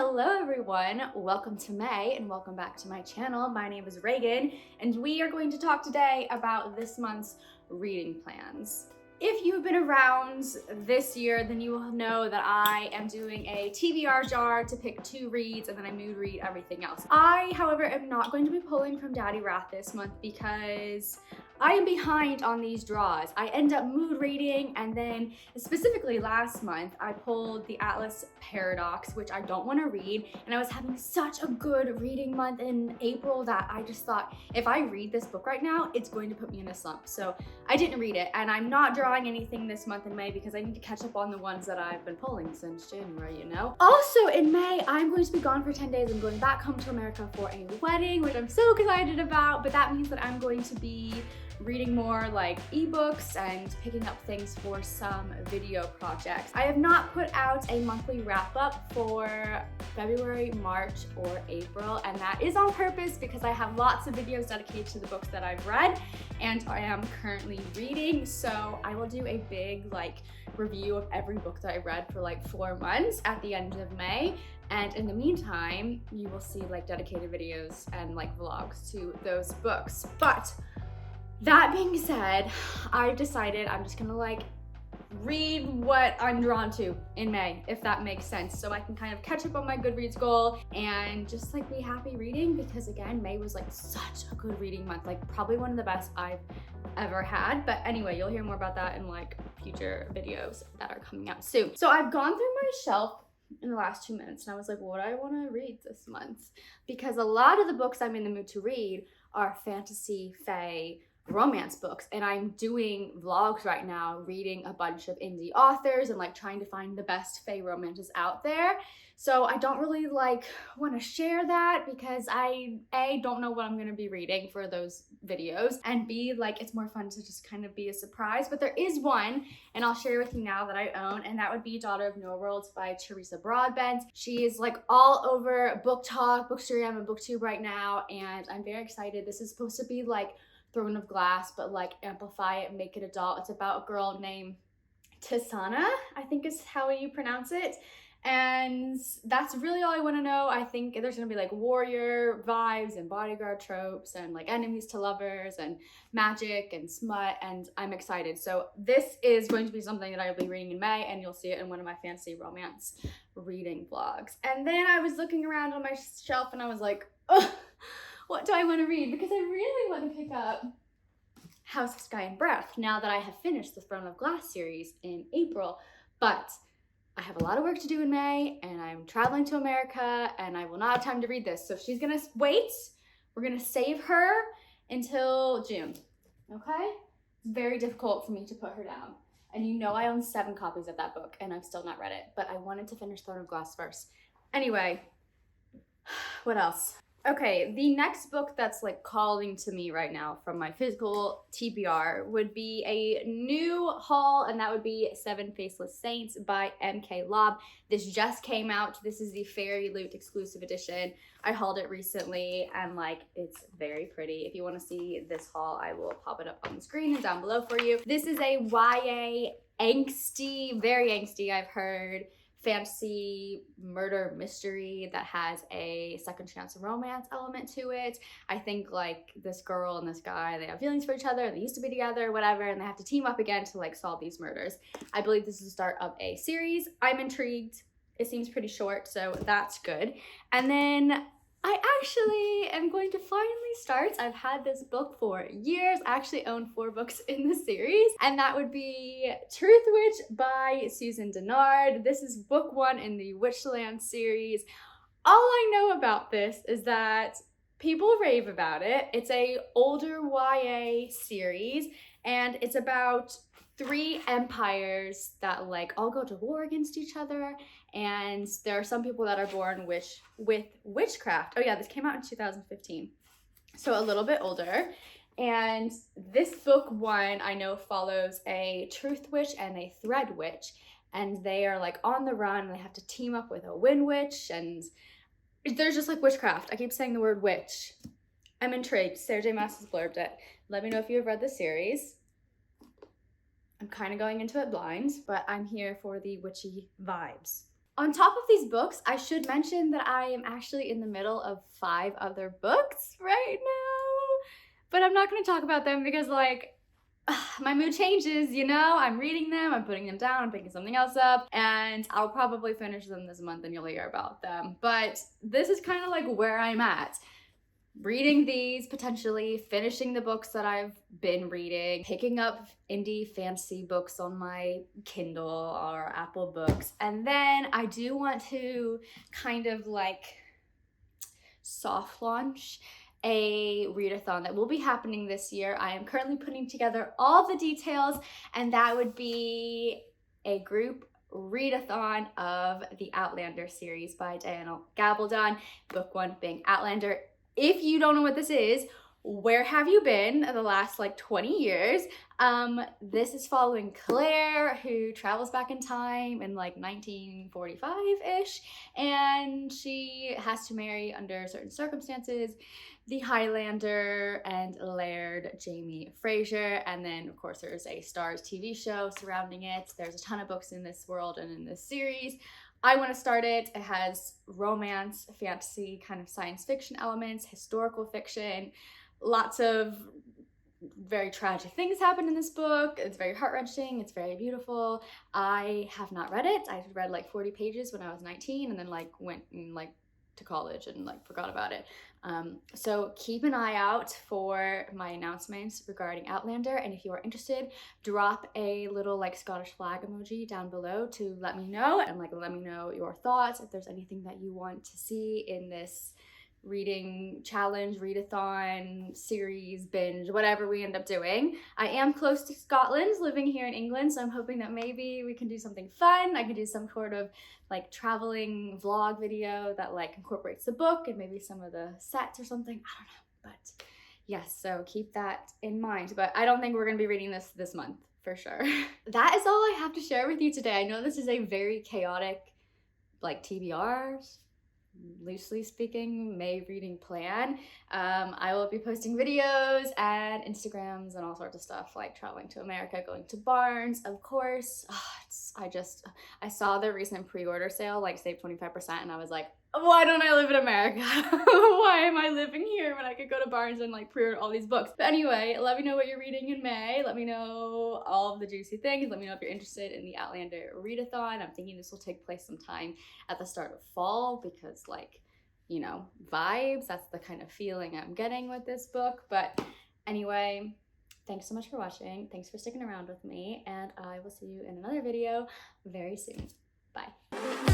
Hello everyone, welcome to May and welcome back to my channel. My name is Ragan and we are going to talk today about this month's reading plans. If you've been around this year, then you will know that I am doing a TBR jar to pick 2 reads and then I mood read everything else. I, however, am not going to be pulling from Daddy Wrath this month because I am behind on these draws. I end up mood reading, and then specifically last month, I pulled the Atlas Paradox, which I don't want to read, and I was having such a good reading month in April that I just thought, if I read this book right now, it's going to put me in a slump. So I didn't read it, and I'm not drawing anything this month in May because I need to catch up on the ones that I've been pulling since January, you know? Also in May, I'm going to be gone for 10 days. I'm going back home to America for a wedding, which I'm so excited about, but that means that I'm going to be reading more like ebooks and picking up things for some video projects. I have not put out a monthly wrap up for February, March, or April, and that is on purpose because I have lots of videos dedicated to the books that I've read and I am currently reading. So I will do a big like review of every book that I read for like 4 months at the end of May. And in the meantime, you will see like dedicated videos and like vlogs to those books. But that being said, I've decided I'm just gonna like read what I'm drawn to in May, if that makes sense, so I can kind of catch up on my Goodreads goal and just like be happy reading, because again, May was like such a good reading month, like probably one of the best I've ever had. But anyway, you'll hear more about that in like future videos that are coming out soon. So I've gone through my shelf in the last 2 minutes and I was like, what do I want to read this month? Because a lot of the books I'm in the mood to read are fantasy, fae, romance books, and I'm doing vlogs right now reading a bunch of indie authors and like trying to find the best fae romances out there. So I don't really like want to share that because I A, don't know what I'm going to be reading for those videos, and B, like it's more fun to just kind of be a surprise. But there is one, and I'll share with you now, that I own, and that would be Daughter of No Worlds by Teresa Broadbent. She is like all over Book Talk, Bookstagram, and BookTube right now, and I'm very excited. This is supposed to be like Throne of Glass, but like amplify it, make it adult. It's about a girl named Tisana, I think is how you pronounce it. And that's really all I want to know. I think there's gonna be like warrior vibes and bodyguard tropes and like enemies to lovers and magic and smut, and I'm excited. So this is going to be something that I'll be reading in May, and you'll see it in one of my fantasy romance reading vlogs. And then I was looking around on my shelf and I was like, ugh, what do I want to read? Because I really want to pick up House of Sky and Breath now that I have finished the Throne of Glass series in April. But I have a lot of work to do in May, and I'm traveling to America, and I will not have time to read this. So she's gonna wait. We're gonna save her until June, okay? It's very difficult for me to put her down. And you know I own 7 copies of that book, and I've still not read it, but I wanted to finish Throne of Glass first. Anyway, what else? Okay, the next book that's like calling to me right now from my physical TBR would be a new haul, and that would be 7 Faceless Saints by M.K. Lobb. This just came out. This is the Fairy Loot exclusive edition. I hauled it recently and like it's very pretty. If you want to see this haul, I will pop it up on the screen and down below for you. This is a YA angsty, very angsty, I've heard, fantasy murder mystery that has a second chance romance element to it. I think like this girl and this guy, they have feelings for each other, they used to be together, whatever, and they have to team up again to like solve these murders. I believe this is the start of a series. I'm intrigued. It seems pretty short, so that's good. And then I actually am going to finally start. I've had this book for years. I actually own 4 books in the series, and that would be Truth Witch by Susan Dennard. This is book 1 in the Witchland series. All I know about this is that people rave about it. It's a older YA series, and it's about 3 empires that like all go to war against each other, and there are some people that are born with witchcraft. Oh yeah, this came out in 2015, so a little bit older. And this book 1 I know follows a truth witch and a thread witch, and they are like on the run, and they have to team up with a wind witch, and there's just like witchcraft. I keep saying the word witch. I'm intrigued. Sarah J. Maas has blurbed it. Let me know if you have read the series. I'm kind of going into it blind, but I'm here for the witchy vibes. On top of these books, I should mention that I am actually in the middle of 5 other books right now, but I'm not gonna talk about them because like, my mood changes, you know? I'm reading them, I'm putting them down, I'm picking something else up, and I'll probably finish them this month and you'll hear about them. But this is kind of like where I'm at. Reading these, potentially finishing the books that I've been reading, picking up indie fantasy books on my Kindle or Apple Books. And then I do want to kind of like soft launch a readathon that will be happening this year. I am currently putting together all the details, and that would be a group readathon of the Outlander series by Diana Gabaldon, book 1 being Outlander. If you don't know what this is, where have you been the last like 20 years? This is following Claire, who travels back in time in like 1945-ish, and she has to marry under certain circumstances the Highlander and Laird Jamie Fraser, and then of course there's a Starz TV show surrounding it. There's a ton of books in this world and in this series. I want to start it. It has romance, fantasy, kind of science fiction elements, historical fiction, lots of very tragic things happen in this book. It's very heart-wrenching. It's very beautiful. I have not read it. I read like 40 pages when I was 19 and then like went and like to college and like forgot about it. So keep an eye out for my announcements regarding Outlander, and if you are interested, drop a little like Scottish flag emoji down below to let me know, and like let me know your thoughts, if there's anything that you want to see in this reading challenge, readathon, series, binge, whatever we end up doing. I am close to Scotland, living here in England, so I'm hoping that maybe we can do something fun. I could do some sort of like traveling vlog video that like incorporates the book and maybe some of the sets or something. I don't know, but yes, so keep that in mind. But I don't think we're gonna be reading this month for sure. That is all I have to share with you today. I know this is a very chaotic like TBRs, loosely speaking, May reading plan. I will be posting videos and Instagrams and all sorts of stuff, like traveling to America, going to Barnes, of course. I saw the recent pre-order sale, like save 25%, and I was like, why don't I live in America? Why am I living here when I could go to Barnes and like pre-order all these books? But anyway, let me know what you're reading in May. Let me know all of the juicy things. Let me know if you're interested in the Outlander readathon. I'm thinking this will take place sometime at the start of fall because like, you know, vibes, that's the kind of feeling I'm getting with this book. But anyway, thanks so much for watching. Thanks for sticking around with me, and I will see you in another video very soon. Bye.